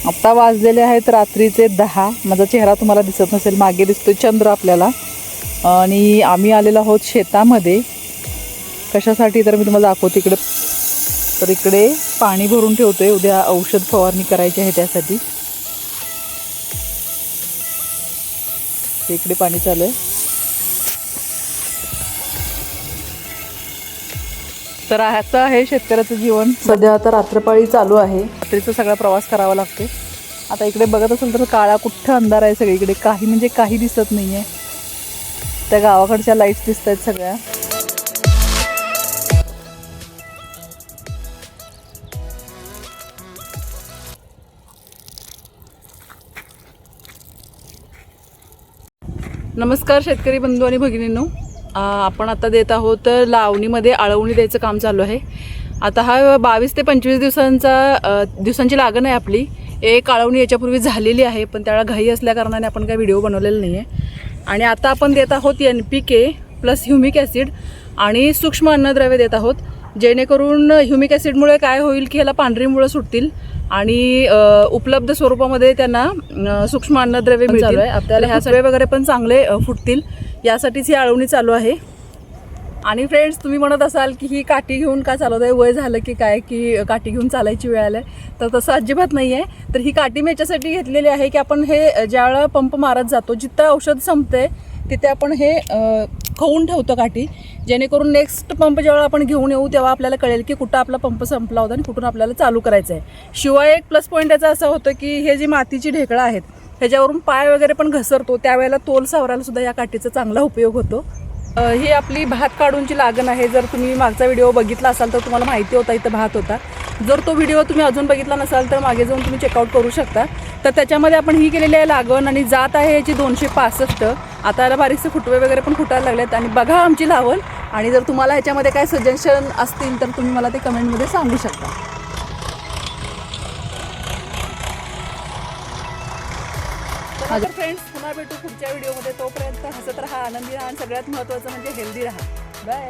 आता वाजलेले आहेत रात्रीचे 10. माझा चेहरा तुम्हाला दिसत नसेल, मागे दिसतोय चंद्र आपल्याला. आणि आम्ही आलेलो आहोत शेतामध्ये. कशासाठी तर मी तुम्हाला दाखवते इकडे. तर इकडे पाणी भरून ठेवतोय, उद्या औषध फवारणी करायची आहे त्यासाठी. इकडे पाणी चालू आहे. तर ह्याचं आहे शेतकऱ्याचं जीवन. सध्या आता रात्रपाळी चालू आहे, रात्रीचा सगळा प्रवास करावा लागते. आता इकडे बघत असेल तर काळा कुठं अंधार आहे सगळीकडे, काही म्हणजे काही दिसत नाही आहे. त्या गावाकडच्या लाईट्स दिसत आहेत सगळ्या. नमस्कार शेतकरी बंधू आणि भगिनींनो. आपण आता देत आहोत लावणीमध्ये आळवणी द्यायचं काम चालू आहे. आता हा 22 ते 25 दिवसांची लागण आहे आपली. एक आळवणी याच्यापूर्वी झालेली आहे, पण त्याला घाई असल्याकारणाने आपण काही व्हिडिओ बनवलेला नाही आहे. आणि आता आपण देत आहोत NPK प्लस ह्युमिक ॲसिड आणि सूक्ष्म अन्नद्रव्य देत आहोत, जेणेकरून ह्युमिक ॲसिडमुळे काय होईल की ह्याला पांढरी मुळं सुटतील आणि उपलब्ध स्वरूपामध्ये त्यांना सूक्ष्म अन्नद्रव्य मिळतील. आपल्याला ह्या सगळे वगैरे पण चांगले फुटतील, यासाठीच ही आळवणी चालू आहे. आणि फ्रेंड्स, तुम्ही म्हणत असाल की ही काठी घेऊन का चालवत आहे, वय झालं की काय की काठी घेऊन चालायची वेळ आली. तर तसं अजिबात नाही आहे. तर ही काठी मी याच्यासाठी घेतलेली आहे की आपण हे ज्यावेळेला पंप मारत जातो, जिथं औषध संपते तिथे आपण हे खवून ठेवतो काठी, जेणेकरून नेक्स्ट पंप ज्यावेळेला आपण घेऊन येऊ तेव्हा आपल्याला कळेल की कुठं आपला पंप संपला होता आणि कुठून आपल्याला चालू करायचं आहे. शिवाय एक प्लस पॉईंट याचा असा होतं की हे जी मातीची ढेकळं आहेत ह्याच्यावरून पाय वगैरे पण घसरतो, त्यावेळेला तोल सावरायला सुद्धा या काठीचा चांगला उपयोग होतो. ही आपली भात काढूनची लागण आहे. जर तुम्ही मागचा व्हिडिओ बघितला असाल तर तुम्हाला माहिती होता इथं भात होता. जर तो व्हिडिओ तुम्ही अजून बघितला नसाल तर मागे जाऊन तुम्ही चेकआउट करू शकता. तर त्याच्यामध्ये आपण ही केलेली आहे लागण आणि जात आहे याची 265. आता याला बारीकसे फुटवे वगैरे पण फुटायला लागलेत. आणि बघा आमची लावण. आणि जर तुम्हाला ह्याच्यामध्ये काय सजेशन असतील तर तुम्ही मला ते कमेंटमध्ये सांगू शकता. तर फ्रेंड्स, पुन्हा भेटू पुढच्या व्हिडिओमध्ये. तोपर्यंत हसत राहा, आनंदी राहा आणि सगळ्यात महत्त्वाचं म्हणजे हेल्दी राहा. बाय.